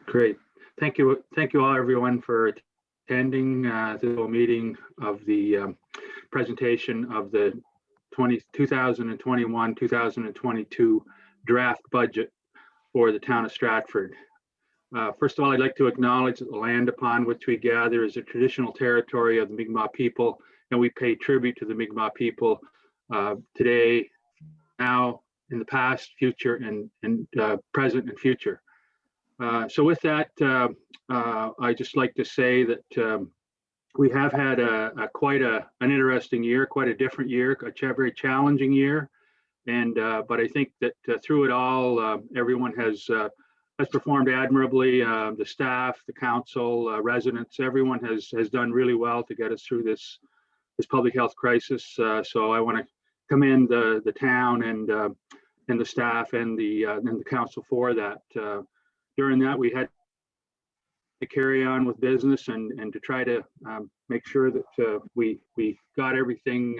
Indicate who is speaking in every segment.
Speaker 1: Great. Thank you all, everyone, for attending the meeting of the presentation of the 2021-2022 draft budget for the town of Stratford. First of all, I'd like to acknowledge that the land upon which we gather is a traditional territory of the Mi'kmaq people, and we pay tribute to the Mi'kmaq people today, now, in the past, future, and present and future. So with that, I just like to say that we have had quite an interesting year, quite a different year, a very challenging year, and but I think that through it all, everyone has performed admirably. The staff, the council, residents, everyone has done really well to get us through this public health crisis. So I want to commend the town and the staff and the council for that. During that, we had to carry on with business and to try to make sure that we got everything,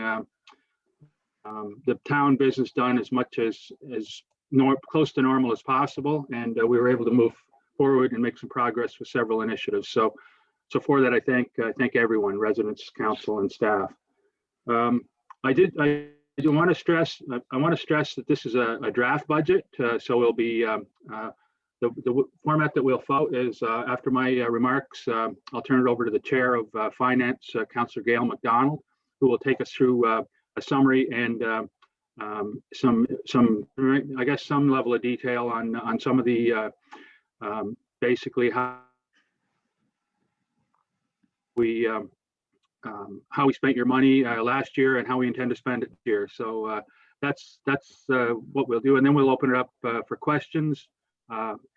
Speaker 1: the town business done as much as close to normal as possible, and we were able to move forward and make some progress with several initiatives. So for that, I thank everyone, residents, council, and staff. I do want to stress that this is a draft budget, so we'll be the format that we'll follow is after my remarks, I'll turn it over to the Chair of Finance, Councillor Gail McDonald, who will take us through a summary and some level of detail on some of the basically how we spent your money last year and how we intend to spend it this year. So that's what we'll do, and then we'll open it up for questions.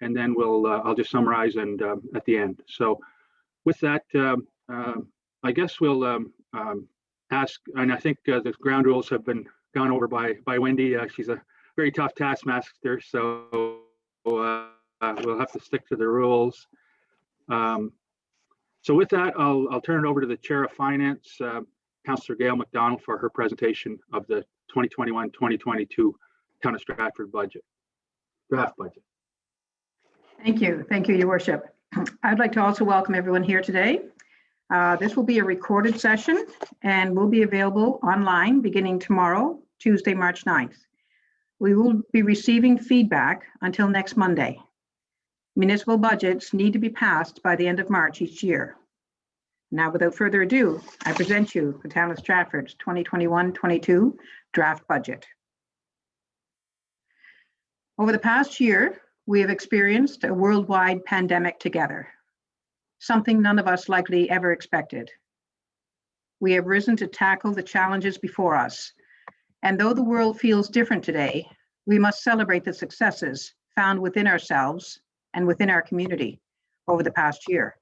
Speaker 1: And then I'll just summarize and at the end. So with that, I guess we'll ask, and I think the ground rules have been gone over by Wendy. She's a very tough taskmaster, so we'll have to stick to the rules. So with that, I'll turn it over to the Chair of Finance, Councillor Gail McDonald, for her presentation of the 2021-2022 Town of Stratford budget, draft budget.
Speaker 2: Thank you, Your Worship. I'd like to also welcome everyone here today. This will be a recorded session and will be available online beginning tomorrow, Tuesday, March 9th. We will be receiving feedback until next Monday. Municipal budgets need to be passed by the end of March each year. Now, without further ado, I present you the Town of Stratford's 2021-22 draft budget. Over the past year, we have experienced a worldwide pandemic together, something none of us likely ever expected. We have risen to tackle the challenges before us, and though the world feels different today, we must celebrate the successes found within ourselves and within our community over the past year.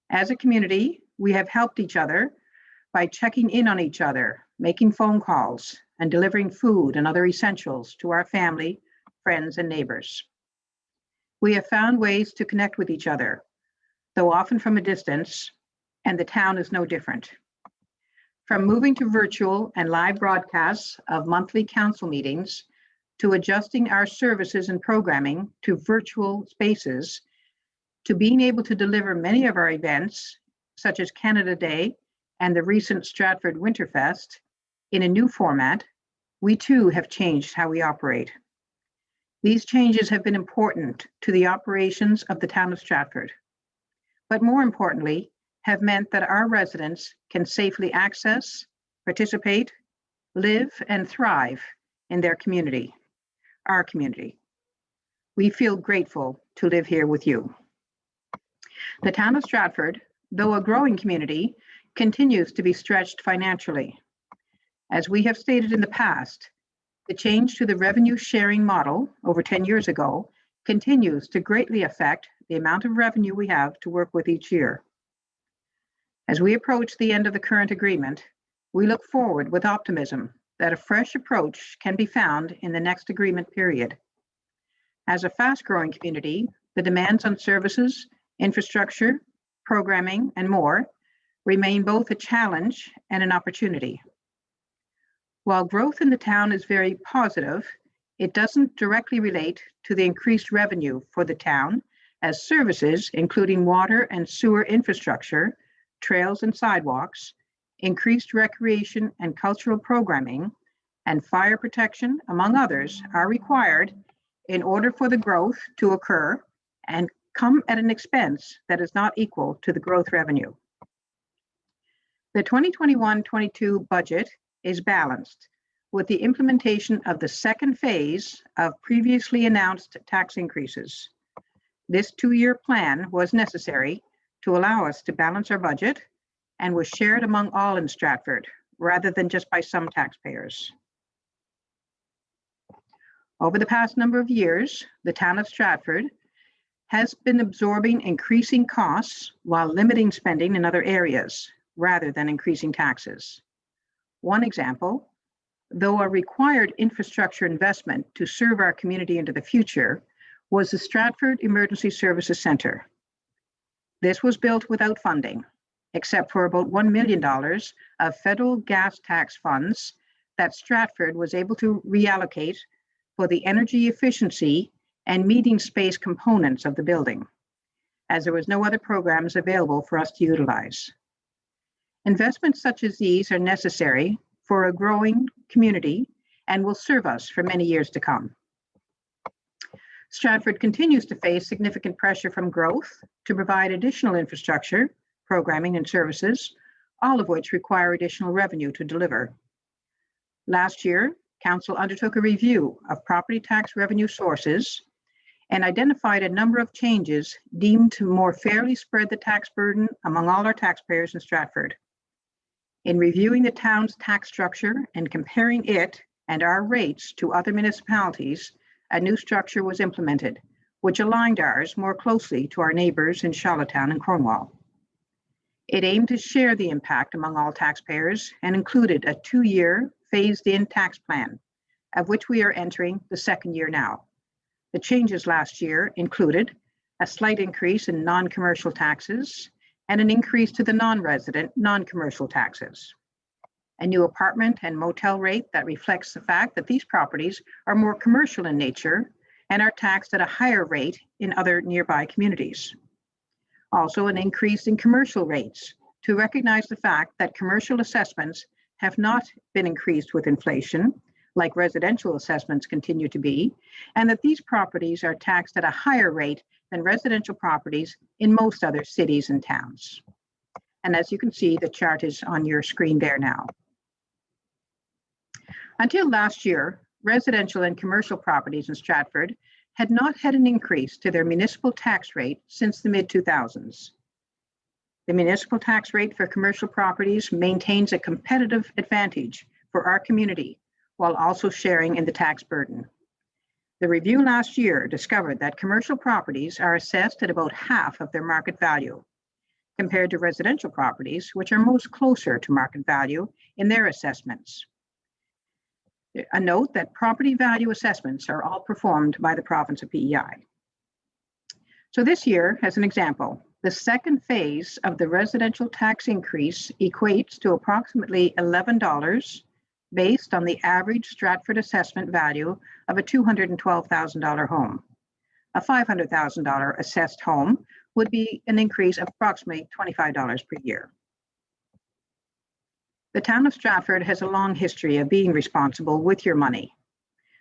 Speaker 2: As a community, we have helped each other by checking in on each other, making phone calls, and delivering food and other essentials to our family, friends, and neighbors. We have found ways to connect with each other, though often from a distance, and the town is no different. From moving to virtual and live broadcasts of monthly council meetings, to adjusting our services and programming to virtual spaces, to being able to deliver many of our events, such as Canada Day and the recent Stratford Winterfest, in a new format, we too have changed how we operate. These changes have been important to the operations of the town of Stratford, but more importantly, have meant that our residents can safely access, participate, live, and thrive in their community, our community. We feel grateful to live here with you. The town of Stratford, though a growing community, continues to be stretched financially. As we have stated in the past, the change to the revenue sharing model over 10 years ago continues to greatly affect the amount of revenue we have to work with each year. As we approach the end of the current agreement, we look forward with optimism that a fresh approach can be found in the next agreement period. As a fast-growing community, the demands on services, infrastructure, programming, and more remain both a challenge and an opportunity. While growth in the town is very positive, it doesn't directly relate to the increased revenue for the town as services, including water and sewer infrastructure, trails and sidewalks, increased recreation and cultural programming, and fire protection, among others, are required in order for the growth to occur and come at an expense that is not equal to the growth revenue. The 2021-22 budget is balanced with the implementation of the second phase of previously announced tax increases. This two-year plan was necessary to allow us to balance our budget and was shared among all in Stratford rather than just by some taxpayers. Over the past number of years, the town of Stratford has been absorbing increasing costs while limiting spending in other areas rather than increasing taxes. One example, though a required infrastructure investment to serve our community into the future, was the Stratford Emergency Services Center. This was built without funding, except for about $1 million of federal gas tax funds that Stratford was able to reallocate for the energy efficiency and meeting space components of the building, as there was no other programs available for us to utilize. Investments such as these are necessary for a growing community and will serve us for many years to come. Stratford continues to face significant pressure from growth to provide additional infrastructure, programming, and services, all of which require additional revenue to deliver. Last year, Council undertook a review of property tax revenue sources and identified a number of changes deemed to more fairly spread the tax burden among all our taxpayers in Stratford. In reviewing the town's tax structure and comparing it and our rates to other municipalities, a new structure was implemented, which aligned ours more closely to our neighbors in Charlottetown and Cornwall. It aimed to share the impact among all taxpayers and included a 2-year phased-in tax plan, of which we are entering the second year now. The changes last year included a slight increase in non-commercial taxes and an increase to the non-resident, non-commercial taxes. A new apartment and motel rate that reflects the fact that these properties are more commercial in nature and are taxed at a higher rate in other nearby communities. Also, an increase in commercial rates to recognize the fact that commercial assessments have not been increased with inflation, like residential assessments continue to be, and that these properties are taxed at a higher rate than residential properties in most other cities and towns. And as you can see, the chart is on your screen there now. Until last year, residential and commercial properties in Stratford had not had an increase to their municipal tax rate since the mid-2000s. The municipal tax rate for commercial properties maintains a competitive advantage for our community while also sharing in the tax burden. The review last year discovered that commercial properties are assessed at about half of their market value, compared to residential properties, which are most closer to market value in their assessments. A note that property value assessments are all performed by the province of PEI. So this year, as an example, the second phase of the residential tax increase equates to approximately $11 based on the average Stratford assessment value of a $212,000 home. A $500,000 assessed home would be an increase of approximately $25 per year. The town of Stratford has a long history of being responsible with your money.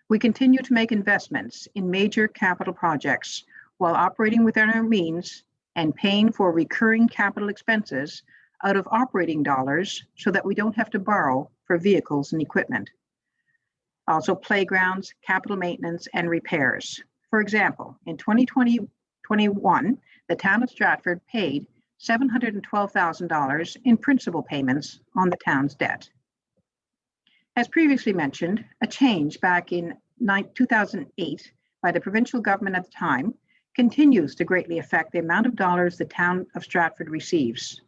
Speaker 2: We continue to make investments in major capital projects while operating within our means and paying for recurring capital expenses out of operating dollars so that we don't have to borrow for vehicles and equipment. Also playgrounds, capital maintenance, and repairs. For example, in 2020-21, the town of Stratford paid $712,000 in principal payments on the town's debt. As previously mentioned, a change back in 2008 by the provincial government at the time continues to greatly affect the amount of dollars the town of Stratford receives.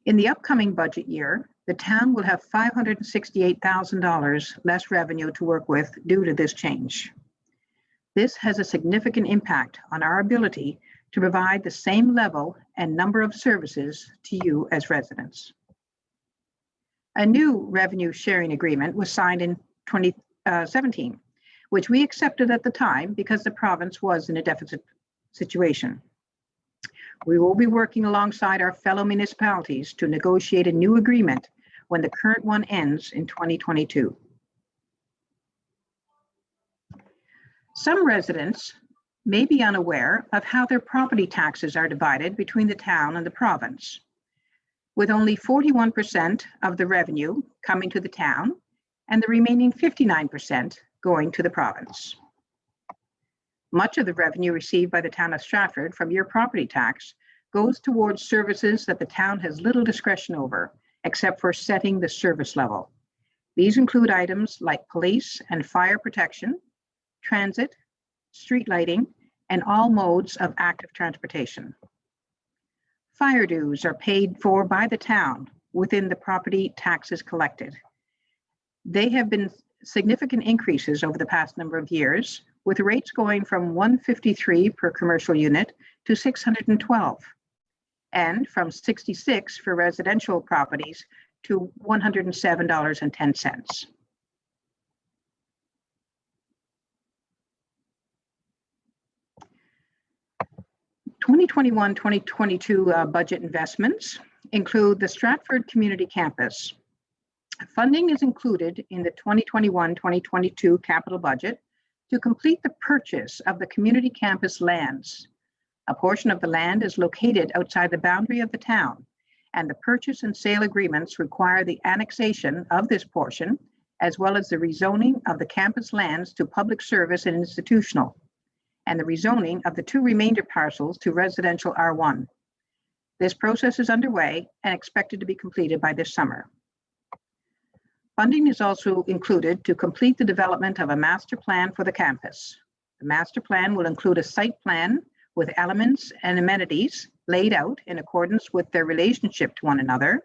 Speaker 2: In the upcoming budget year, the town will have $568,000 less revenue to work with due to this change. This has a significant impact on our ability to provide the same level and number of services to you as residents. A new revenue sharing agreement was signed in 2017, which we accepted at the time because the province was in a deficit situation. We will be working alongside our fellow municipalities to negotiate a new agreement when the current one ends in 2022. Some residents may be unaware of how their property taxes are divided between the town and the province, with only 41% of the revenue coming to the town and the remaining 59% going to the province. Much of the revenue received by the town of Stratford from your property tax goes towards services that the town has little discretion over, except for setting the service level. These include items like police and fire protection, transit, street lighting, and all modes of active transportation. Fire dues are paid for by the town within the property taxes collected. They have been significant increases over the past number of years, with rates going from $153 per commercial unit to $612, and from $66 for residential properties to $107.10. (2021-2022) budget investments include the Stratford Community Campus. Funding is included in the 2021-2022 capital budget to complete the purchase of the community campus lands. A portion of the land is located outside the boundary of the town, and the purchase and sale agreements require the annexation of this portion, as well as the rezoning of the campus lands to public service and institutional, and the rezoning of the two remainder parcels to residential R1. This process is underway and expected to be completed by this summer. Funding is also included to complete the development of a master plan for the campus. The master plan will include a site plan with elements and amenities laid out in accordance with their relationship to one another,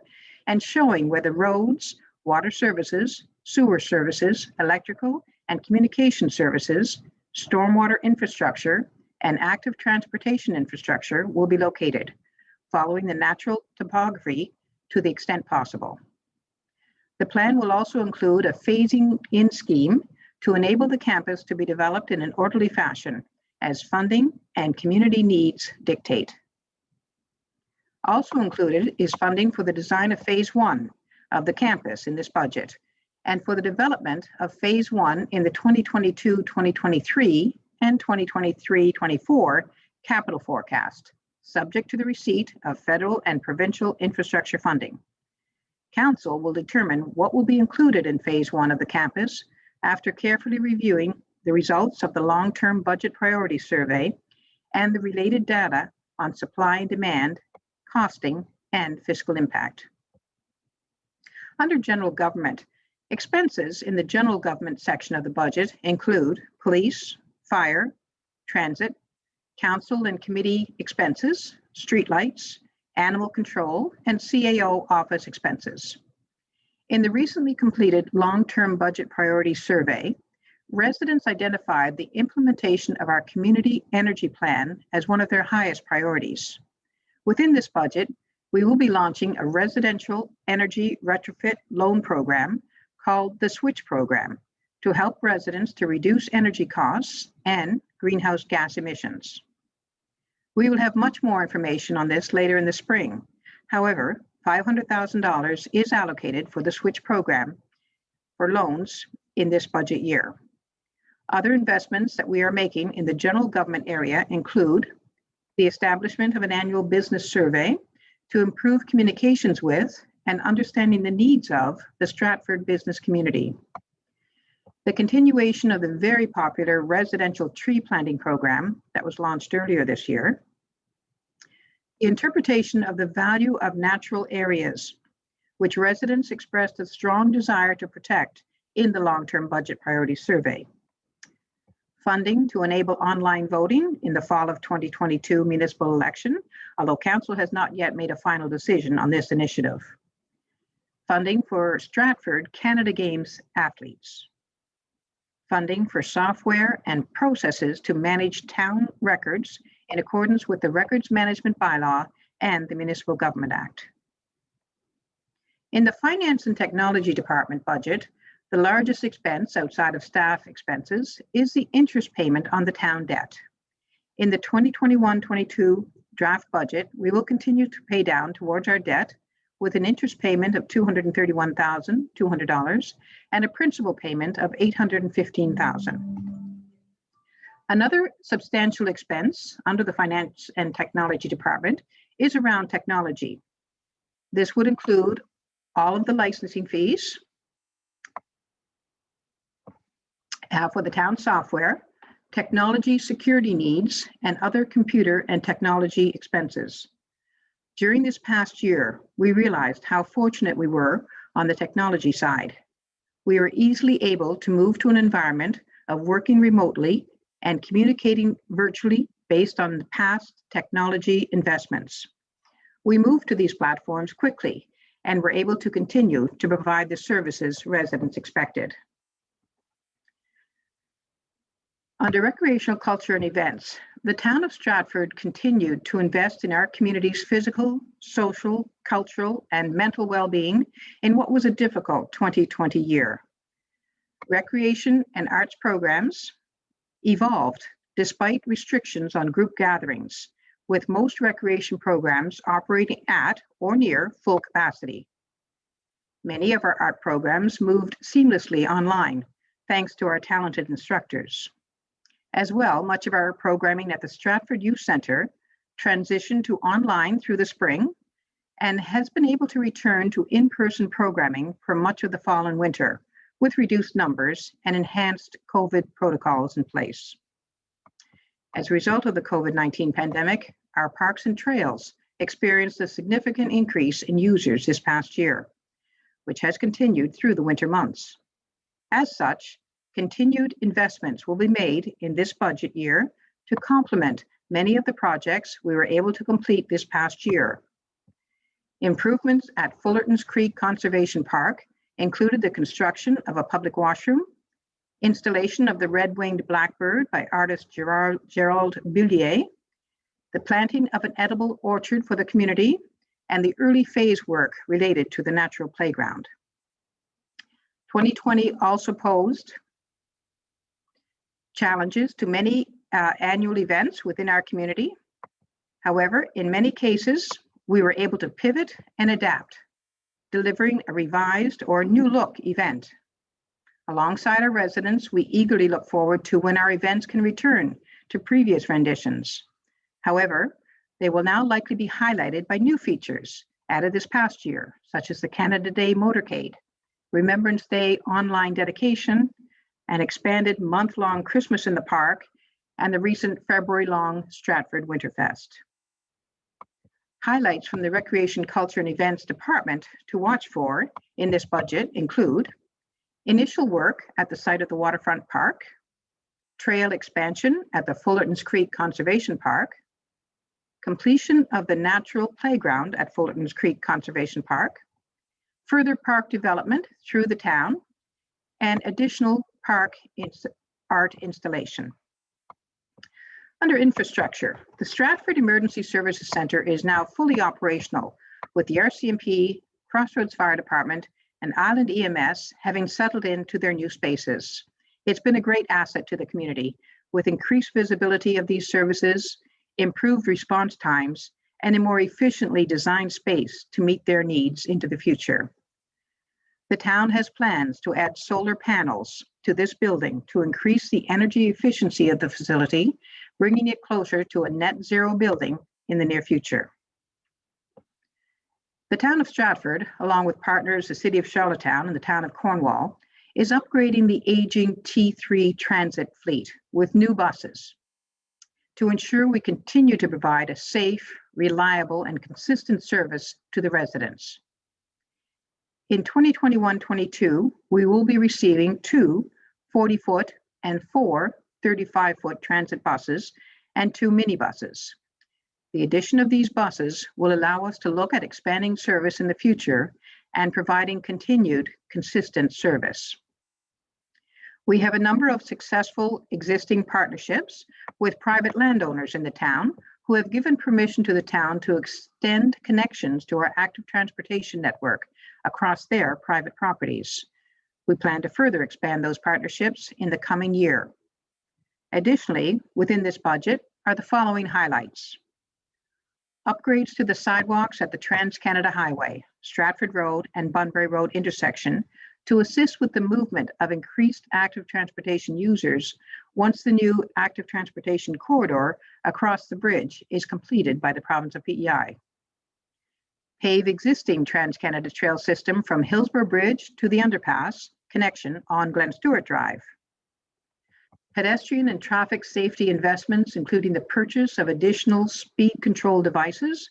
Speaker 2: and showing where the roads, water services, sewer services, electrical and communication services, stormwater infrastructure, and active transportation infrastructure will be located, following the natural topography to the extent possible. The plan will also include a phasing in scheme to enable the campus to be developed in an orderly fashion as funding and community needs dictate. Also included is funding for the design of phase 1 of the campus in this budget, and for the development of phase 1 in the 2022-2023 and 2023-24 capital forecast, subject to the receipt of federal and provincial infrastructure funding. Council will determine what will be included in phase 1 of the campus after carefully reviewing the results of the long-term budget priority survey and the related data on supply and demand, costing, and fiscal impact. Under general government, expenses in the general government section of the budget include police, fire, transit, council and committee expenses, streetlights, animal control, and CAO office expenses. In the recently completed long-term budget priority survey, residents identified the implementation of our community energy plan as one of their highest priorities. Within this budget, we will be launching a residential energy retrofit loan program called the Switch Program to help residents to reduce energy costs and greenhouse gas emissions. We will have much more information on this later in the spring. However, $500,000 is allocated for the Switch Program for loans in this budget year. Other investments that we are making in the general government area include the establishment of an annual business survey to improve communications with and understanding the needs of the Stratford business community, the continuation of the very popular residential tree planting program that was launched earlier this year, the interpretation of the value of natural areas, which residents expressed a strong desire to protect in the long-term budget priority survey, funding to enable online voting in the fall of 2022 municipal election, although council has not yet made a final decision on this initiative, funding for Stratford Canada Games athletes, funding for software and processes to manage town records in accordance with the Records Management Bylaw and the Municipal Government Act. In the Finance and Technology Department budget, the largest expense outside of staff expenses is the interest payment on the town debt. In the 2021-22 draft budget, we will continue to pay down towards our debt with an interest payment of $231,200 and a principal payment of $815,000. Another substantial expense under the Finance and Technology Department is around technology. This would include all of the licensing fees for the town software, technology security needs, and other computer and technology expenses. During this past year, we realized how fortunate we were on the technology side. We were easily able to move to an environment of working remotely and communicating virtually based on the past technology investments. We moved to these platforms quickly and were able to continue to provide the services residents expected. Under recreational culture and events, the town of Stratford continued to invest in our community's physical, social, cultural, and mental well-being in what was a difficult 2020 year. Recreation and arts programs evolved despite restrictions on group gatherings, with most recreation programs operating at or near full capacity. Many of our art programs moved seamlessly online, thanks to our talented instructors. As well, much of our programming at the Stratford Youth Centre transitioned to online through the spring and has been able to return to in-person programming for much of the fall and winter, with reduced numbers and enhanced COVID protocols in place. As a result of the COVID-19 pandemic, our parks and trails experienced a significant increase in users this past year, which has continued through the winter months. As such, continued investments will be made in this budget year to complement many of the projects we were able to complete this past year. Improvements at Fullerton's Creek Conservation Park included the construction of a public washroom, installation of the red-winged blackbird by artist Gerald Bullier, the planting of an edible orchard for the community, and the early phase work related to the natural playground. 2020 also posed challenges to many annual events within our community. However, in many cases, we were able to pivot and adapt, delivering a revised or new look event. Alongside our residents, we eagerly look forward to when our events can return to previous renditions. However, they will now likely be highlighted by new features added this past year, such as the Canada Day Motorcade, Remembrance Day online dedication, an expanded month-long Christmas in the Park, and the recent February-long Stratford Winterfest. Highlights from the Recreation, Culture and Events Department to watch for in this budget include initial work at the site of the Waterfront Park, trail expansion at the Fullerton's Creek Conservation Park, completion of the natural playground at Fullerton's Creek Conservation Park, further park development through the town, and additional park art installation. Under infrastructure, the Stratford Emergency Services Centre is now fully operational, with the RCMP, Crossroads Fire Department, and Island EMS having settled into their new spaces. It's been a great asset to the community, with increased visibility of these services, improved response times, and a more efficiently designed space to meet their needs into the future. The town has plans to add solar panels to this building to increase the energy efficiency of the facility, bringing it closer to a net zero building in the near future. The town of Stratford, along with partners, the City of Charlottetown and the town of Cornwall, is upgrading the aging T3 transit fleet with new buses to ensure we continue to provide a safe, reliable, and consistent service to the residents. In 2021-22, we will be receiving 2 40-foot and 4 35-foot transit buses and 2 minibuses. The addition of these buses will allow us to look at expanding service in the future and providing continued consistent service. We have a number of successful existing partnerships with private landowners in the town who have given permission to the town to extend connections to our active transportation network across their private properties. We plan to further expand those partnerships in the coming year. Additionally, within this budget, are the following highlights. Upgrades to the sidewalks at the Trans-Canada Highway, Stratford Road and Bunbury Road intersection to assist with the movement of increased active transportation users once the new active transportation corridor across the bridge is completed by the province of PEI. Pave existing Trans-Canada Trail system from Hillsborough Bridge to the underpass connection on Glen Stewart Drive. Pedestrian and traffic safety investments, including the purchase of additional speed control devices,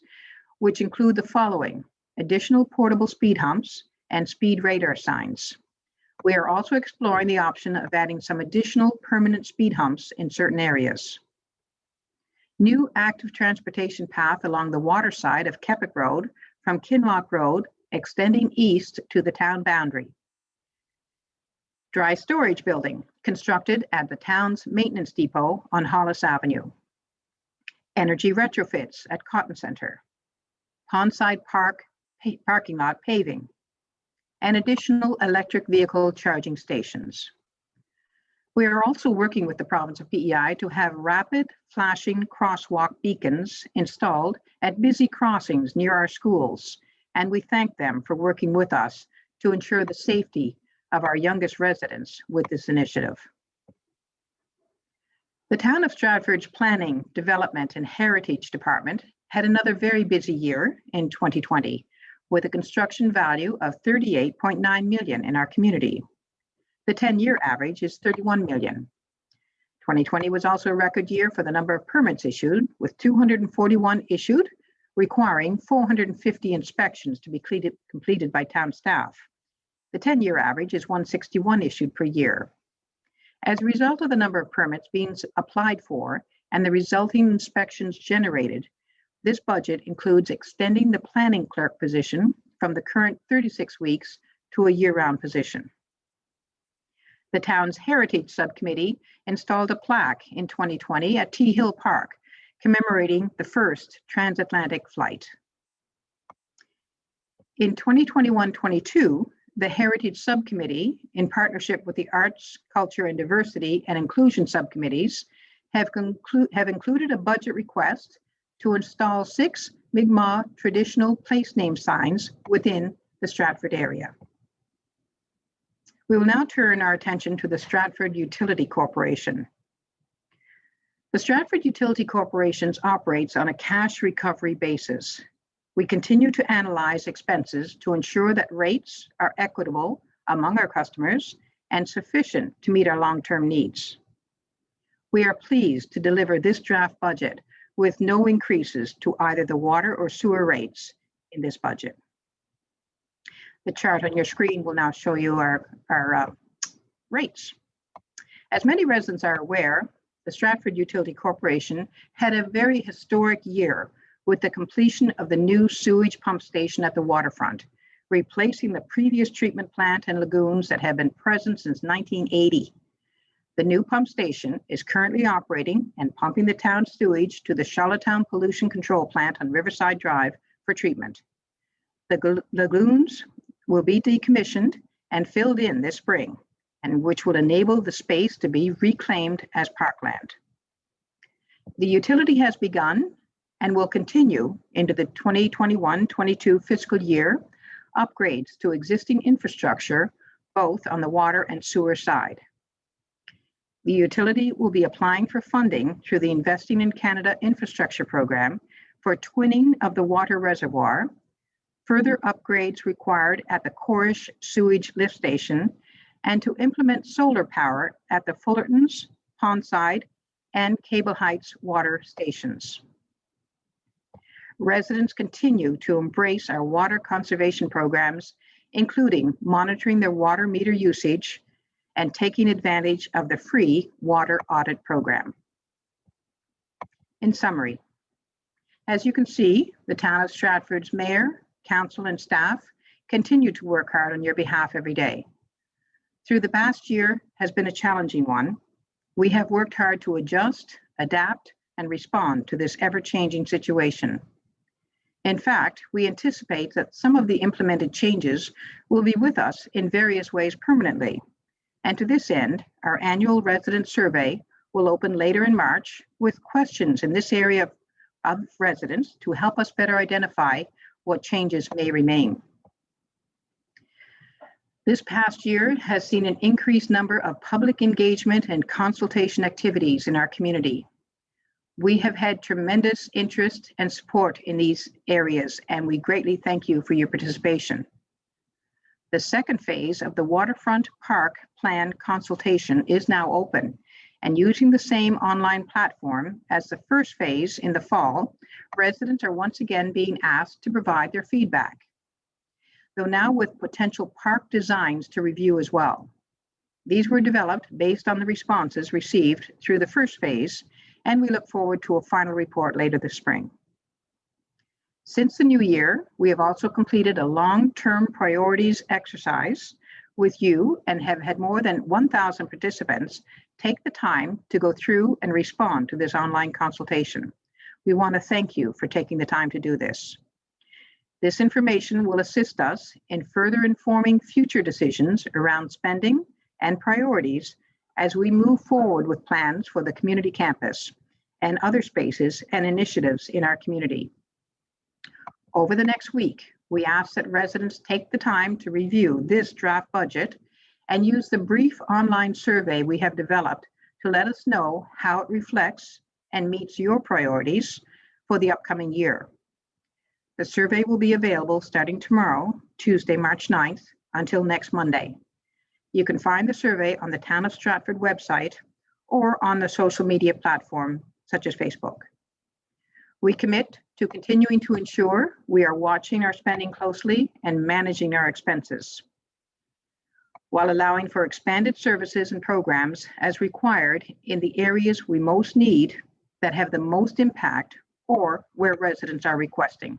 Speaker 2: which include the following: additional portable speed humps and speed radar signs. We are also exploring the option of adding some additional permanent speed humps in certain areas. New active transportation path along the water side of Keppoch Road from Kinloch Road, extending east to the town boundary. Dry storage building constructed at the town's maintenance depot on Hollis Avenue. Energy retrofits at Cotton Centre. Pondside Park parking lot paving. And additional electric vehicle charging stations. We are also working with the province of PEI to have rapid flashing crosswalk beacons installed at busy crossings near our schools, and we thank them for working with us to ensure the safety of our youngest residents with this initiative. The Town of Stratford's Planning, Development and Heritage Department had another very busy year in 2020 with a construction value of $38.9 million in our community. The 10-year average is $31 million. 2020 was also a record year for the number of permits issued, with 241 issued, requiring 450 inspections to be completed by town staff. The 10-year average is 161 issued per year. As a result of the number of permits being applied for and the resulting inspections generated, this budget includes extending the planning clerk position from the current 36 weeks to a year-round position. The town's Heritage Subcommittee installed a plaque in 2020 at T Hill Park, commemorating the first transatlantic flight. In 2021-22, the Heritage Subcommittee, in partnership with the Arts, Culture and Diversity and Inclusion Subcommittees, have included a budget request to install 6 Mi'kmaq traditional place name signs within the Stratford area. We will now turn our attention to the Stratford Utility Corporation. The Stratford Utility Corporation operates on a cash recovery basis. We continue to analyze expenses to ensure that rates are equitable among our customers and sufficient to meet our long-term needs. We are pleased to deliver this draft budget with no increases to either the water or sewer rates in this budget. The chart on your screen will now show you our rates. As many residents are aware, the Stratford Utility Corporation had a very historic year with the completion of the new sewage pump station at the Waterfront, replacing the previous treatment plant and lagoons that have been present since 1980. The new pump station is currently operating and pumping the town's sewage to the Charlottetown Pollution Control Plant on Riverside Drive for treatment. The lagoons will be decommissioned and filled in this spring, and which will enable the space to be reclaimed as parkland. The utility has begun and will continue into the 2021-22 fiscal year upgrades to existing infrastructure, both on the water and sewer side. The utility will be applying for funding through the Investing in Canada Infrastructure Program for twinning of the water reservoir, further upgrades required at the Corish Sewage Lift Station, and to implement solar power at the Fullertons, Pondside, and Cable Heights water stations. Residents continue to embrace our water conservation programs, including monitoring their water meter usage and taking advantage of the free water audit program. In summary, as you can see, the town of Stratford's mayor, council, and staff continue to work hard on your behalf every day. Through the past year has been a challenging one. We have worked hard to adjust, adapt, and respond to this ever-changing situation. In fact, we anticipate that some of the implemented changes will be with us in various ways permanently. And to this end, our annual resident survey will open later in March with questions in this area of residents to help us better identify what changes may remain. This past year has seen an increased number of public engagement and consultation activities in our community. We have had tremendous interest and support in these areas, and we greatly thank you for your participation. The second phase of the Waterfront Park Plan consultation is now open, and using the same online platform as the first phase in the fall, residents are once again being asked to provide their feedback, though now with potential park designs to review as well. These were developed based on the responses received through the first phase, and we look forward to a final report later this spring. Since the new year, we have also completed a long-term priorities exercise with you and have had more than 1,000 participants take the time to go through and respond to this online consultation. We want to thank you for taking the time to do this. This information will assist us in further informing future decisions around spending and priorities as we move forward with plans for the community campus and other spaces and initiatives in our community. Over the next week, we ask that residents take the time to review this draft budget and use the brief online survey we have developed to let us know how it reflects and meets your priorities for the upcoming year. The survey will be available starting tomorrow, Tuesday, March 9th, until next Monday. You can find the survey on the Town of Stratford website or on the social media platform such as Facebook. We commit to continuing to ensure we are watching our spending closely and managing our expenses, while allowing for expanded services and programs as required in the areas we most need that have the most impact or where residents are requesting.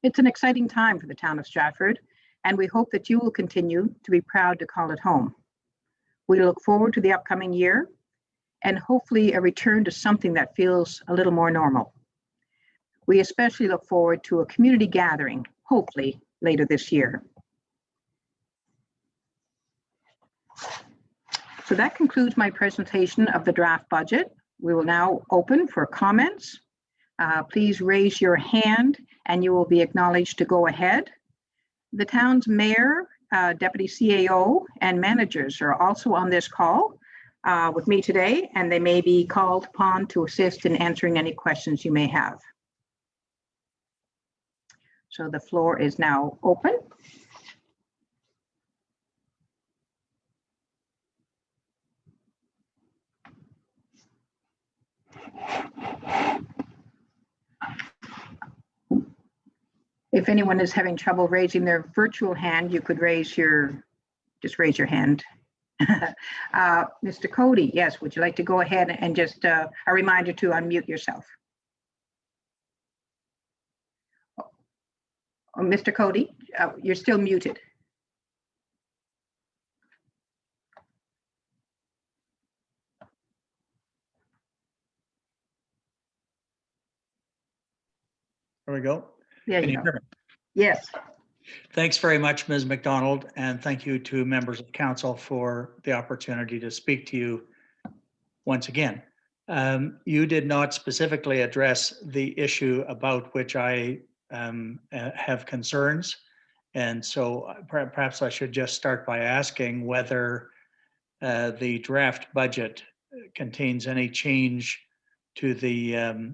Speaker 2: It's an exciting time for the Town of Stratford, and we hope that you will continue to be proud to call it home. We look forward to the upcoming year and hopefully a return to something that feels a little more normal. We especially look forward to a community gathering, hopefully later this year. So that concludes my presentation of the draft budget. We will now open for comments. Please raise your hand and you will be acknowledged to go ahead. The town's mayor, deputy CAO, and managers are also on this call with me today, and they may be called upon to assist in answering any questions you may have. So the floor is now open. If anyone is having trouble raising their virtual hand, you could just raise your hand. Mr. Cody, yes, would you like to go ahead and just a reminder to unmute yourself? Oh, Mr. Cody, you're still muted.
Speaker 3: There we go.
Speaker 2: There
Speaker 3: Can
Speaker 2: you
Speaker 3: you
Speaker 2: go.
Speaker 3: hear me?
Speaker 2: Yes.
Speaker 3: Thanks very much, Ms. McDonald, and thank you to members of council for the opportunity to speak to you once again. You did not specifically address the issue about which I have concerns, and so perhaps I should just start by asking whether the draft budget contains any change to the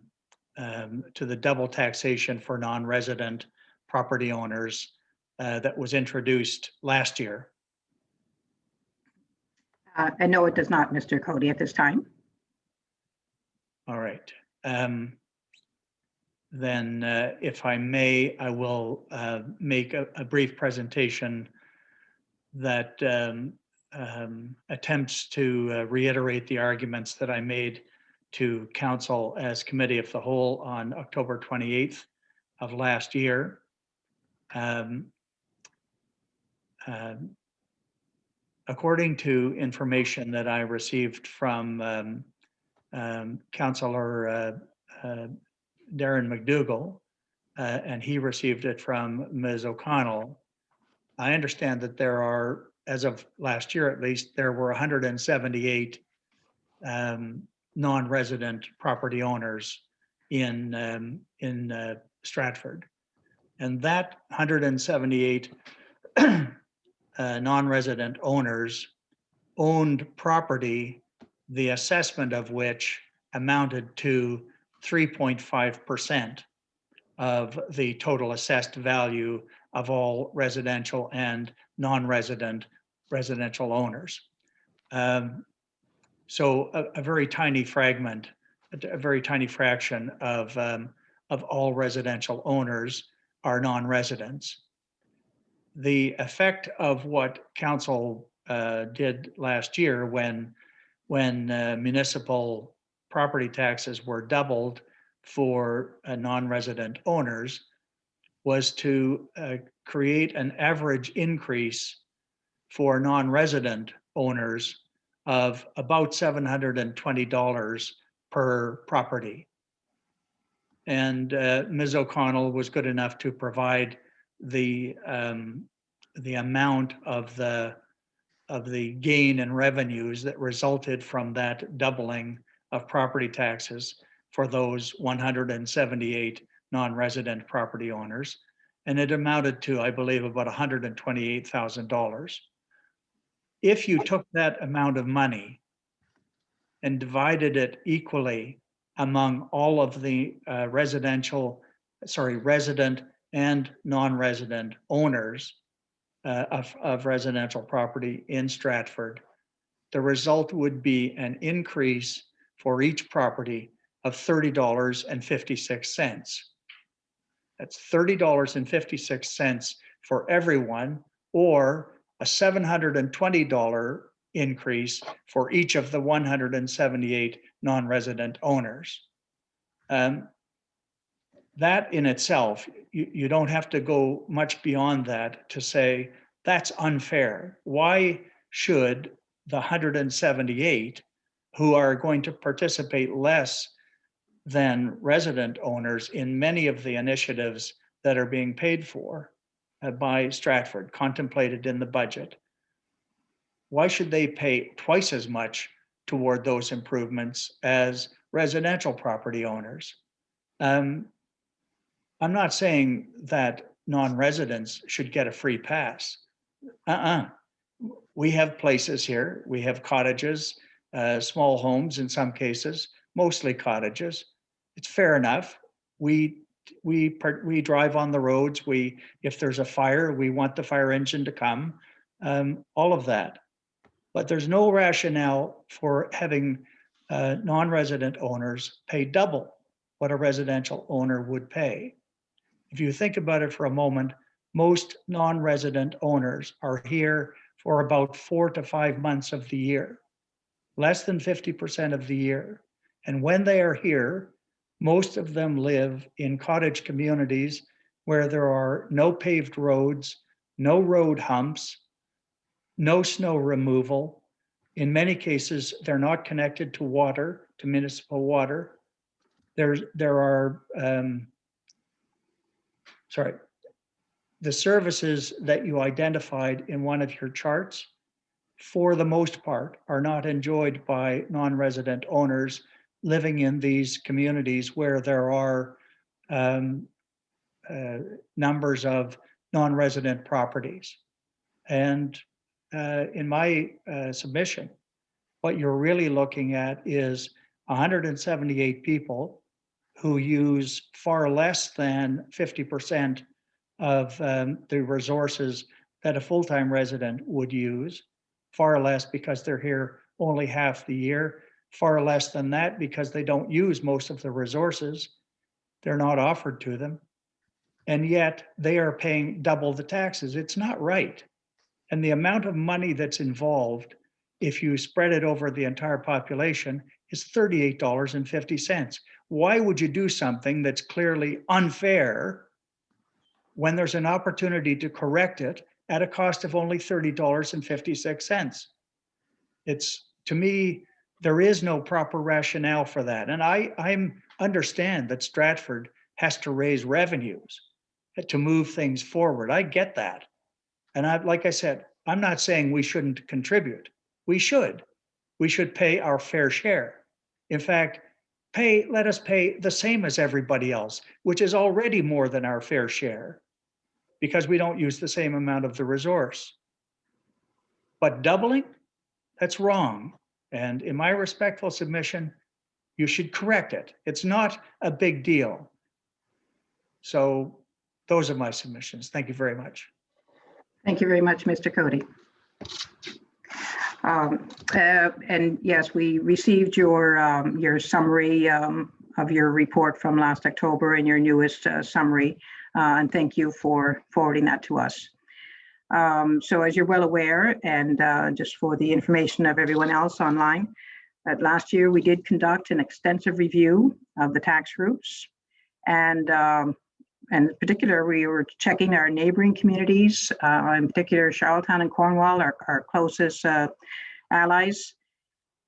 Speaker 3: double taxation for non-resident property owners that was introduced last year.
Speaker 2: No, it does not, Mr. Cody, at this time.
Speaker 3: All right. Then if I may, I will make a brief presentation that attempts to reiterate the arguments that I made to council as committee of the whole on October 28th of last year. According to information that I received from Councillor Darren McDougall, and he received it from Ms. O'Connell, I understand that there are, as of last year at least, there were 178 non-resident property owners in Stratford. And that 178 non-resident owners owned property, the assessment of which amounted to 3.5% of the total assessed value of all residential and non-resident residential owners. So a very tiny fragment, a very tiny fraction of all residential owners are non-residents. The effect of what council did last year when municipal property taxes were doubled for non-resident owners was to create an average increase for non-resident owners of about $720 per property. And Ms. O'Connell was good enough to provide the amount of the gain in revenues that resulted from that doubling of property taxes for those 178 non-resident property owners. And it amounted to, I believe, about $128,000. If you took that amount of money and divided it equally among all of the resident and non-resident owners of residential property in Stratford, the result would be an increase for each property of $30.56. That's $30.56 for everyone, or a $720 increase for each of the 178 non-resident owners. That in itself, you don't have to go much beyond that to say that's unfair. Why should the 178 who are going to participate less than resident owners in many of the initiatives that are being paid for by Stratford, contemplated in the budget, why should they pay twice as much toward those improvements as residential property owners? I'm not saying that non-residents should get a free pass. We have places here, we have cottages, small homes in some cases, mostly cottages. It's fair enough. We drive on the roads. If there's a fire, we want the fire engine to come, all of that. But there's no rationale for having non-resident owners pay double what a residential owner would pay. If you think about it for a moment, most non-resident owners are here for about 4 to 5 months of the year, less than 50% of the year. And when they are here, most of them live in cottage communities where there are no paved roads, no road humps, no snow removal. In many cases, they're not connected to water, to municipal water. The services that you identified in one of your charts, for the most part, are not enjoyed by non-resident owners living in these communities where there are numbers of non-resident properties. And in my submission, what you're really looking at is 178 people who use far less than 50% of the resources that a full-time resident would use, far less because they're here only half the year, far less than that because they don't use most of the resources. They're not offered to them. And yet they are paying double the taxes. It's not right. And the amount of money that's involved, if you spread it over the entire population, is $38.50. Why would you do something that's clearly unfair when there's an opportunity to correct it at a cost of only $30.56? It's, to me, there is no proper rationale for that. And I understand that Stratford has to raise revenues to move things forward. I get that. And like I said, I'm not saying we shouldn't contribute. We should. we should pay our fair share. In fact, let us pay the same as everybody else, which is already more than our fair share because we don't use the same amount of the resource. But doubling, that's wrong. And in my respectful submission, you should correct it. It's not a big deal. So those are my submissions. Thank you very much.
Speaker 2: Thank you very much, Mr. Cody. And yes, we received your summary of your report from last October and your newest summary, and thank you for forwarding that to us. So as you're well aware, and just for the information of everyone else online, that last year we did conduct an extensive review of the tax groups, and in particular, we were checking our neighboring communities, in particular Charlottetown and Cornwall, our closest allies.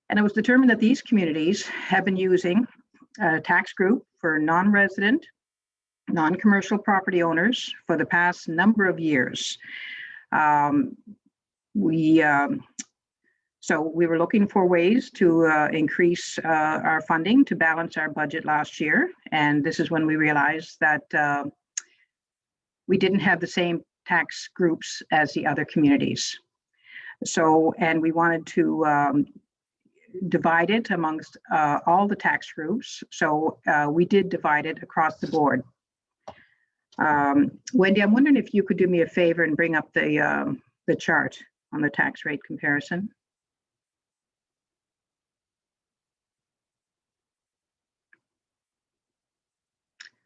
Speaker 2: And it was determined that these communities have been using a tax group for non-resident, non-commercial property owners for the past number of years. So we were looking for ways to increase our funding to balance our budget last year. And this is when we realized that we didn't have the same tax groups as the other communities. So, and we wanted to divide it amongst all the tax groups. So we did divide it across the board. Wendy, I'm wondering if you could do me a favor and bring up the chart on the tax rate comparison.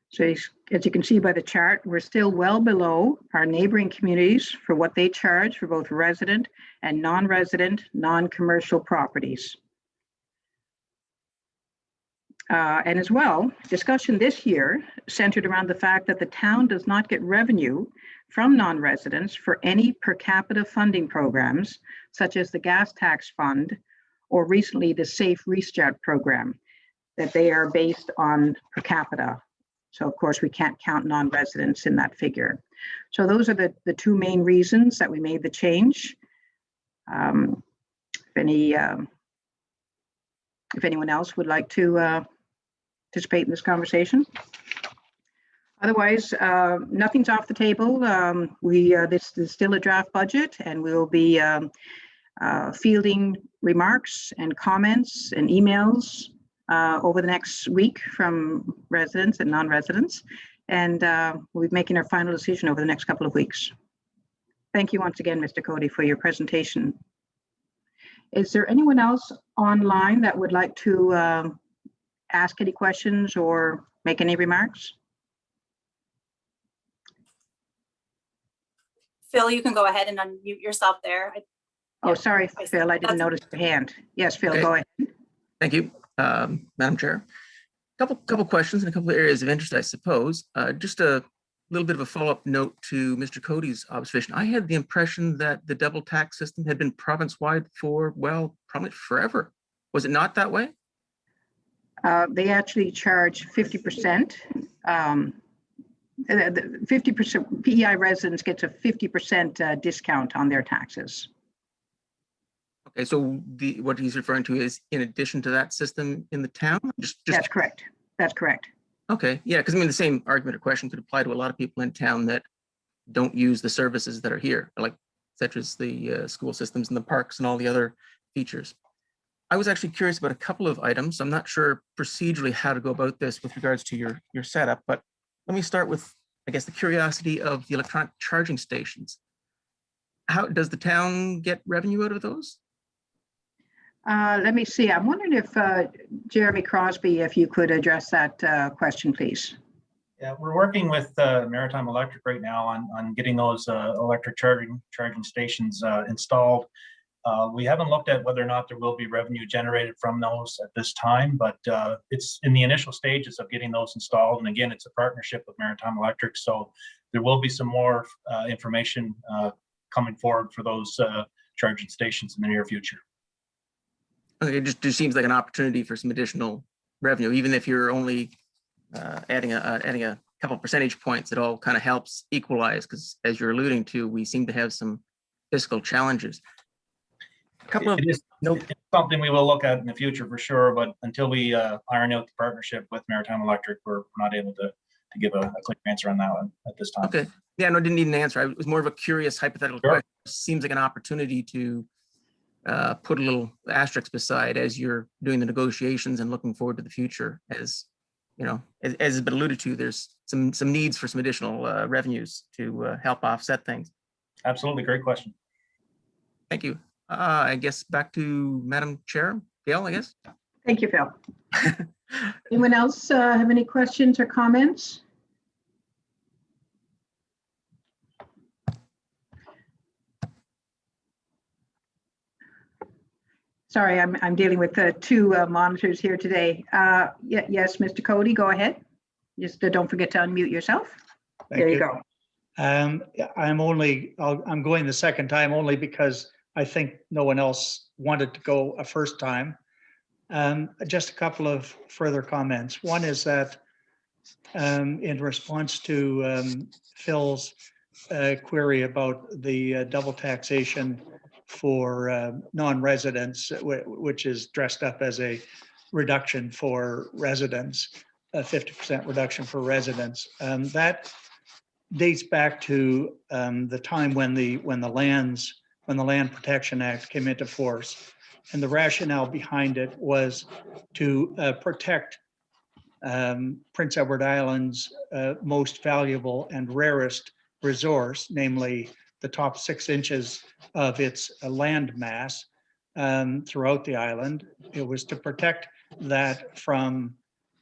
Speaker 2: So as you can see by the chart, we're still well below our neighboring communities for what they charge for both resident and non-resident, non-commercial properties. And as well, discussion this year centered around the fact that the town does not get revenue from non-residents for any per capita funding programs, such as the gas tax fund, or recently the Safe Restart program, that they are based on per capita. So of course we can't count non-residents in that figure. So those are the two main reasons that we made the change. If anyone else would like to participate in this conversation. Otherwise, nothing's off the table. This is still a draft budget, and we will be fielding remarks and comments and emails over the next week from residents and non-residents, and we'll be making our final decision over the next couple of weeks. Thank you once again, Mr. Cody, for your presentation. Is there anyone else online that would like to ask any questions or make any remarks?
Speaker 4: Phil, you can go ahead and unmute yourself there.
Speaker 2: Oh, sorry, Phil, I didn't notice your hand. Yes, Phil, okay. Go ahead.
Speaker 5: Thank you, Madam Chair. Couple questions in a couple of areas of interest, I suppose. Just a little bit of a follow-up note to Mr. Cody's observation. I had the impression that the double tax system had been province-wide for, well, probably forever. Was it not that way?
Speaker 2: They actually charge 50%. The 50% PEI residents gets a 50% discount on their taxes.
Speaker 5: Okay, so what he's referring to is in addition to that system in the town?
Speaker 2: That's correct. That's correct.
Speaker 5: Okay, yeah, because I mean the same argument or question could apply to a lot of people in town that don't use the services that are here, like such as the school systems and the parks and all the other features. I was actually curious about a couple of items. I'm not sure procedurally how to go about this with regards to your setup, but let me start with, I guess, the curiosity of the electronic charging stations. How does the town get revenue out of those?
Speaker 2: Let me see. I'm wondering if Jeremy Crosby, if you could address that question, please.
Speaker 6: Yeah, we're working with Maritime Electric right now on getting those electric charging stations installed. We haven't looked at whether or not there will be revenue generated from those at this time, but it's in the initial stages of getting those installed. And again, it's a partnership with Maritime Electric, so there will be some more information coming forward for those charging stations in the near future.
Speaker 5: Okay, it just seems like an opportunity for some additional revenue, even if you're only adding a couple percentage points. It all kind of helps equalize, because as you're alluding to, we seem to have some fiscal challenges. A couple of
Speaker 6: It is
Speaker 5: note,
Speaker 6: it's something we will look at in the future for sure, but until we iron out the partnership with Maritime Electric, we're not able to give a clear answer on that one at this time.
Speaker 5: okay. Yeah, no, didn't need an answer. It was more of a curious hypothetical
Speaker 6: Sure.
Speaker 5: question. Seems like an opportunity to put a little asterisk beside as you're doing the negotiations and looking forward to the future. As you know, as has been alluded to, there's some needs for some additional revenues to help offset things.
Speaker 6: Absolutely, great question.
Speaker 5: Thank you. I guess back to Madam Chair, Gail, I guess.
Speaker 2: Thank you, Phil. Anyone else have any questions or comments? Sorry, I'm dealing with two monitors here today. Yes, Mr. Cody, go ahead. Just don't forget to unmute yourself. There you go.
Speaker 3: I'm going the second time only because I think no one else wanted to go a first time. Just a couple of further comments. One is that in response to Phil's query about the double taxation for non-residents, which is dressed up as a reduction for residents, a 50% reduction for residents. That dates back to the time when the Land Protection Act came into force. And the rationale behind it was to protect Prince Edward Island's most valuable and rarest resource, namely the top 6 inches of its land mass throughout the island. It was to protect that from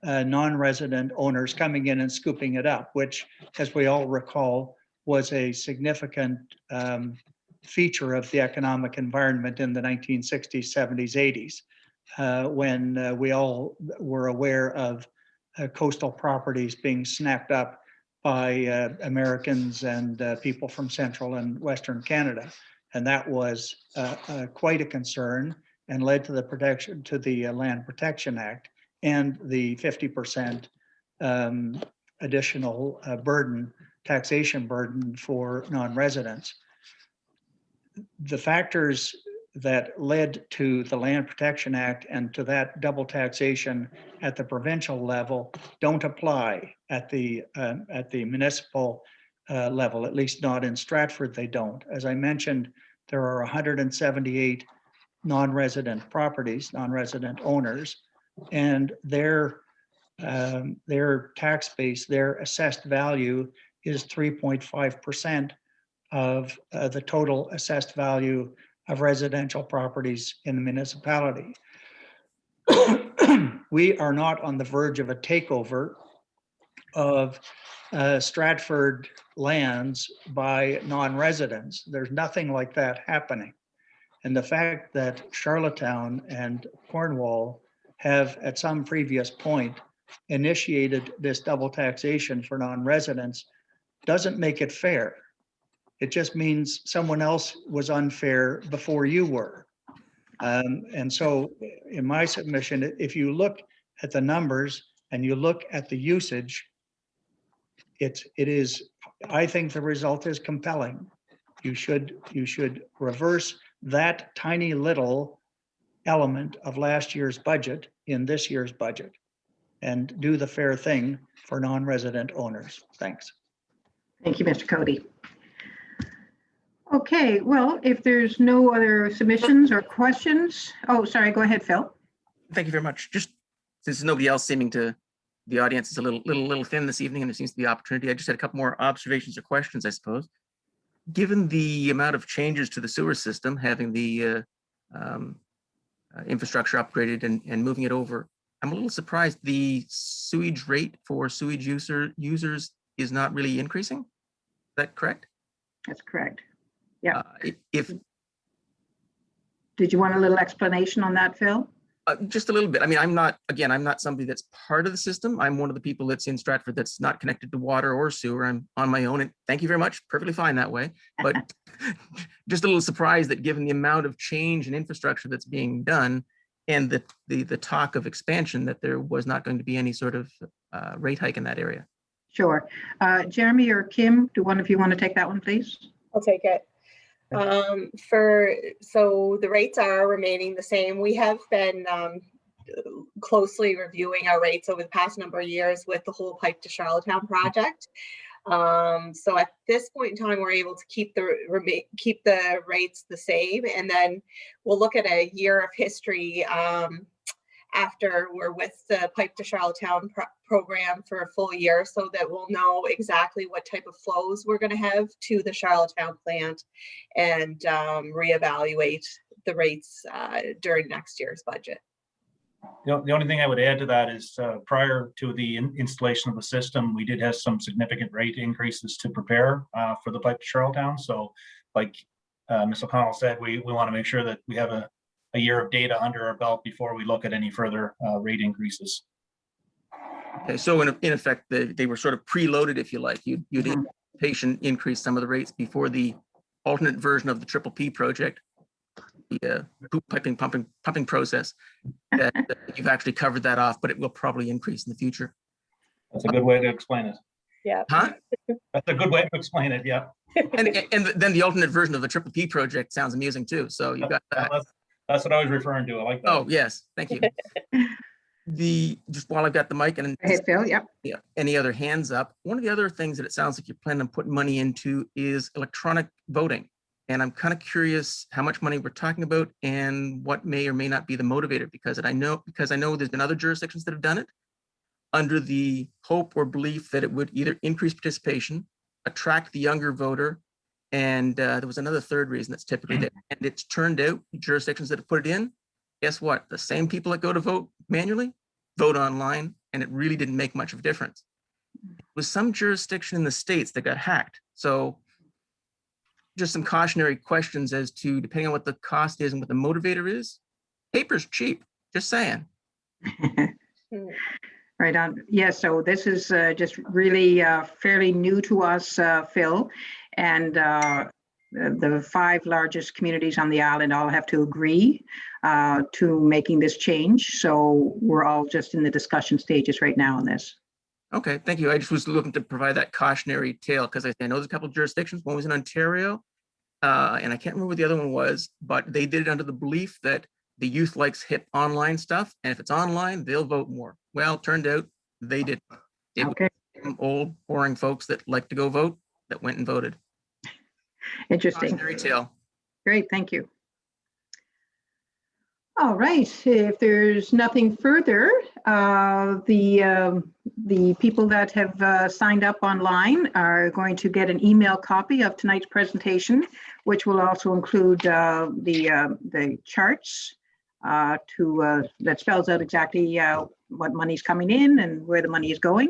Speaker 3: non-resident owners coming in and scooping it up, which, as we all recall, was a significant feature of the economic environment in the 1960s, 70s, 80s, when we all were aware of coastal properties being snapped up by Americans and people from Central and Western Canada. And that was quite a concern and led to the Land Protection Act and the 50% additional taxation burden for non-residents. The factors that led to the Land Protection Act and to that double taxation at the provincial level don't apply at the municipal level, at least not in Stratford, they don't. As I mentioned, there are 178 non-resident properties, non-resident owners, and their tax base, their assessed value is 3.5% of the total assessed value of residential properties in the municipality. We are not on the verge of a takeover of Stratford lands by non-residents. There's nothing like that happening. And the fact that Charlottetown and Cornwall have at some previous point initiated this double taxation for non-residents doesn't make it fair. It just means someone else was unfair before you were. And so in my submission, if you look at the numbers and you look at the usage, I think the result is compelling. You should reverse that tiny little element of last year's budget in this year's budget and do the fair thing for non-resident owners. Thanks.
Speaker 2: Thank you, Mr. Cody. Okay, well, if there's no other submissions or questions, oh, sorry, go ahead, Phil.
Speaker 5: Thank you very much. Just since nobody else seeming to, the audience is a little thin this evening and there seems to be opportunity, I just had a couple more observations or questions, I suppose. Given the amount of changes to the sewer system, having the infrastructure upgraded and moving it over, I'm a little surprised the sewage rate for sewage users is not really increasing. Is that correct?
Speaker 2: That's correct. Yeah. Did you want a little explanation on that, Phil?
Speaker 5: Just a little bit. I mean, I'm not somebody that's part of the system. I'm one of the people that's in Stratford that's not connected to water or sewer. I'm on my own, and thank you very much. Perfectly fine that way. But just a little surprised that given the amount of change and infrastructure that's being done and the talk of expansion, that there was not going to be any sort of rate hike in that area.
Speaker 2: Sure. Jeremy or Kim, do one of you want to take that one, please?
Speaker 7: I'll take it. So the rates are remaining the same. We have been closely reviewing our rates over the past number of years with the whole Pipe to Charlottetown project. So at this point in time, we're able to keep the rates the same, and then we'll look at a year of history after we're with the Pipe to Charlottetown program for a full year, so that we'll know exactly what type of flows we're going to have to the Charlottetown plant, and reevaluate the rates during next year's budget.
Speaker 6: The only thing I would add to that is prior to the installation of the system, we did have some significant rate increases to prepare for the Pipe to Charlottetown. So like Ms. O'Connell said, we want to make sure that we have a year of data under our belt before we look at any further rate increases.
Speaker 5: Okay, so in effect, they were sort of preloaded, if you like. You'd patient increase some of the rates before the alternate version of the Triple P project, the poop piping pumping process, that you've actually covered that off, but it will probably increase in the future.
Speaker 6: That's a good way to explain it.
Speaker 7: Yeah.
Speaker 5: Huh?
Speaker 6: That's a good way to explain it. Yeah.
Speaker 5: And then the alternate version of the Triple P project sounds amusing too. So you got that.
Speaker 6: That's what I was referring to. I like that.
Speaker 5: Oh yes, thank you. Just while I've got the mic, and
Speaker 2: Go ahead, Phil. Yep.
Speaker 5: yeah, any other hands up? One of the other things that it sounds like you're planning on putting money into is electronic voting. And I'm kind of curious how much money we're talking about and what may or may not be the motivator, because I know there's been other jurisdictions that have done it under the hope or belief that it would either increase participation, attract the younger voter, and there was another third reason that's typically there. And it's turned out jurisdictions that have put it in, guess what? The same people that go to vote manually vote online, and it really didn't make much of a difference. It was some jurisdiction in the States that got hacked. So just some cautionary questions as to, depending on what the cost is and what the motivator is, paper's cheap, just saying.
Speaker 2: Right on. Yeah, so this is just really fairly new to us, Phil. And the 5 largest communities on the island all have to agree to making this change. So we're all just in the discussion stages right now on this.
Speaker 5: Okay, thank you. I just was looking to provide that cautionary tale because I know there's a couple of jurisdictions. One was in Ontario, and I can't remember what the other one was, but they did it under the belief that the youth likes hip online stuff, and if it's online, they'll vote more. Well, turned out they didn't. It
Speaker 2: Okay.
Speaker 5: was some old, boring folks that like to go vote that went and voted.
Speaker 2: Interesting.
Speaker 5: Cautionary tale.
Speaker 2: Great, thank you. All right, if there's nothing further, the people that have signed up online are going to get an email copy of tonight's presentation, which will also include the charts that spells out exactly what money's coming in and where the money is going.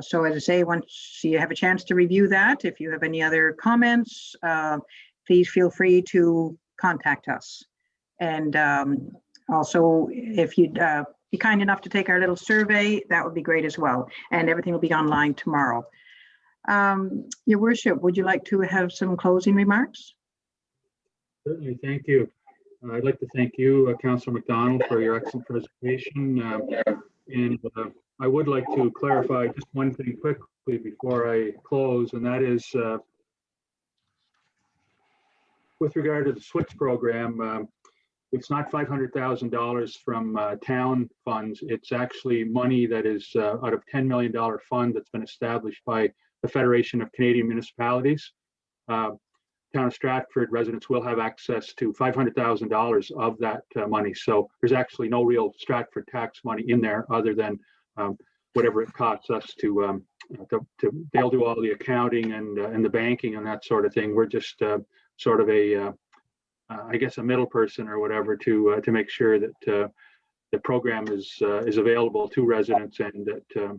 Speaker 2: So as I say, once you have a chance to review that, if you have any other comments, please feel free to contact us. And also, if you'd be kind enough to take our little survey, that would be great as well. And everything will be online tomorrow. Your Worship, would you like to have some closing remarks?
Speaker 1: Certainly, thank you. I'd like to thank you, Councillor McDonald, for your excellent presentation. And I would like to clarify just one thing quickly before I close, and that is with regard to the SWITS program, it's not $500,000 from town funds. It's actually money that is out of $10 million fund that's been established by the Federation of Canadian Municipalities. Town of Stratford residents will have access to $500,000 of that money. So there's actually no real Stratford tax money in there other than whatever it costs us to they'll do all the accounting and the banking and that sort of thing. We're just sort of a I guess a middle person or whatever to make sure that the program is available to residents and that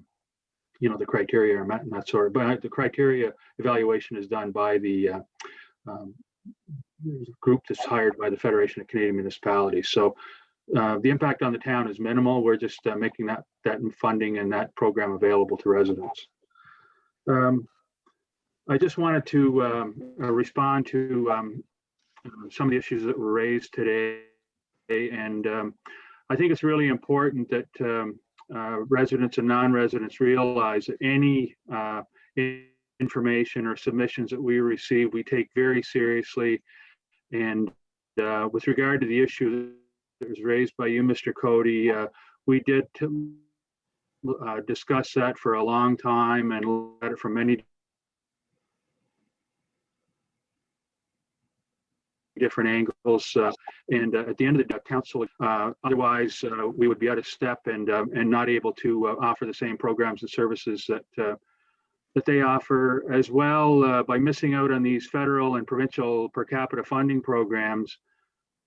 Speaker 1: you know the criteria are met and that sort of. But the criteria evaluation is done by the group that's hired by the Federation of Canadian Municipalities. So the impact on the town is minimal. We're just making that funding and that program available to residents. I just wanted to respond to some of the issues that were raised today, and I think it's really important that residents and non-residents realize that any information or submissions that we receive, we take very seriously. And with regard to the issue that was raised by you, Mr. Cody, we did discuss that for a long time and look at it from many different angles. And at the end of the day, council, otherwise we would be out of step and not able to offer the same programs and services that they offer, as well. By missing out on these federal and provincial per capita funding programs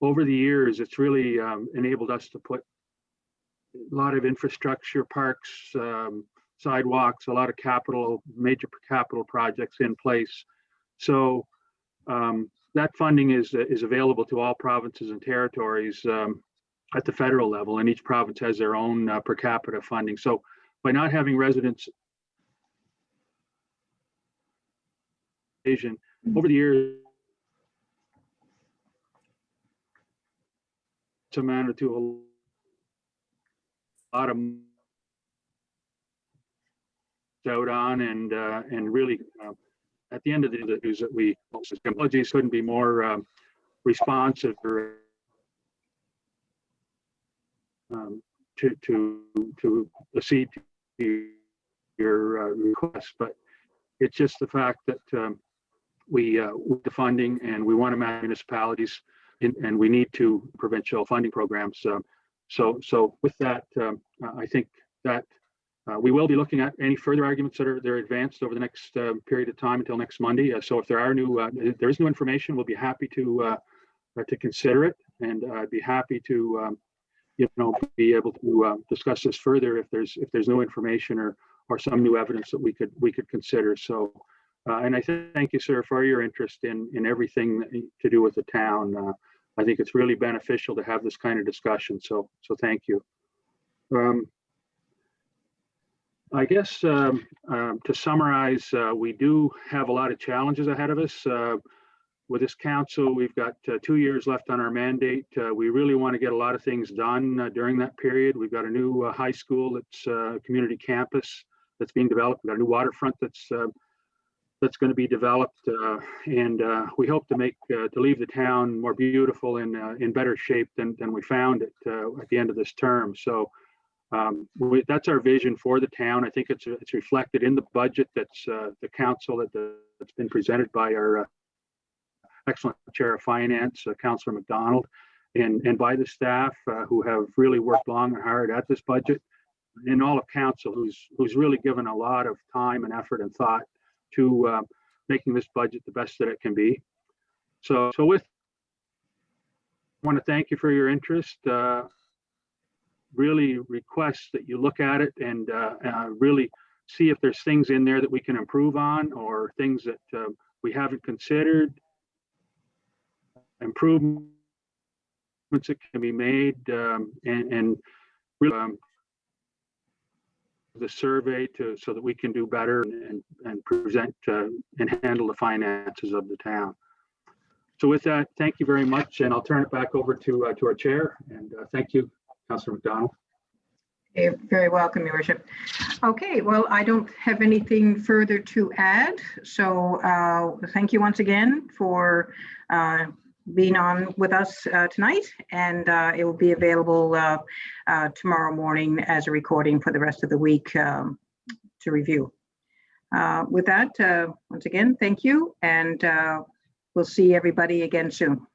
Speaker 1: over the years, it's really enabled us to put a lot of infrastructure, parks, sidewalks, a lot of major capital projects in place. So that funding is available to all provinces and territories at the federal level, and each province has their own per capita funding. So by not having residents Asian over the years, it's amounted to a lot of out on, and really at the end of the day, is that we technologies couldn't be more responsive to accede to your request. But it's just the fact that with the funding, and we want to manage municipalities, and we need to provincial funding programs. So with that, I think that we will be looking at any further arguments that are advanced over the next period of time until next Monday. So if there are there is new information, we'll be happy to consider it, and I'd be happy to be able to discuss this further if there's new information or some new evidence that we could consider. So and I thank you, sir, for your interest in everything to do with the town. I think it's really beneficial to have this kind of discussion. So thank you. I guess to summarize, we do have a lot of challenges ahead of us. With this council, we've got 2 years left on our mandate. We really want to get a lot of things done during that period. We've got a new high school that's a community campus that's being developed. We've got a new waterfront that's going to be developed, and we hope to leave the town more beautiful and in better shape than we found it at the end of this term. So that's our vision for the town. I think it's reflected in the budget that's the council that's been presented by our excellent Chair of Finance, Councillor McDonald, and by the staff who have really worked long and hard at this budget, and all of council who's really given a lot of time and effort and thought to making this budget the best that it can be. So I want to thank you for your interest. Really request that you look at it and really see if there's things in there that we can improve on, or things that we haven't considered, improvements that can be made, and really the survey so that we can do better and present and handle the finances of the town. So with that, thank you very much, and I'll turn it back over to our chair. And thank you, Councillor McDonald.
Speaker 2: You're very welcome, Your Worship. Okay, well, I don't have anything further to add. So thank you once again for being on with us tonight, and it will be available tomorrow morning as a recording for the rest of the week to review. With that, once again, thank you, and we'll see everybody again soon.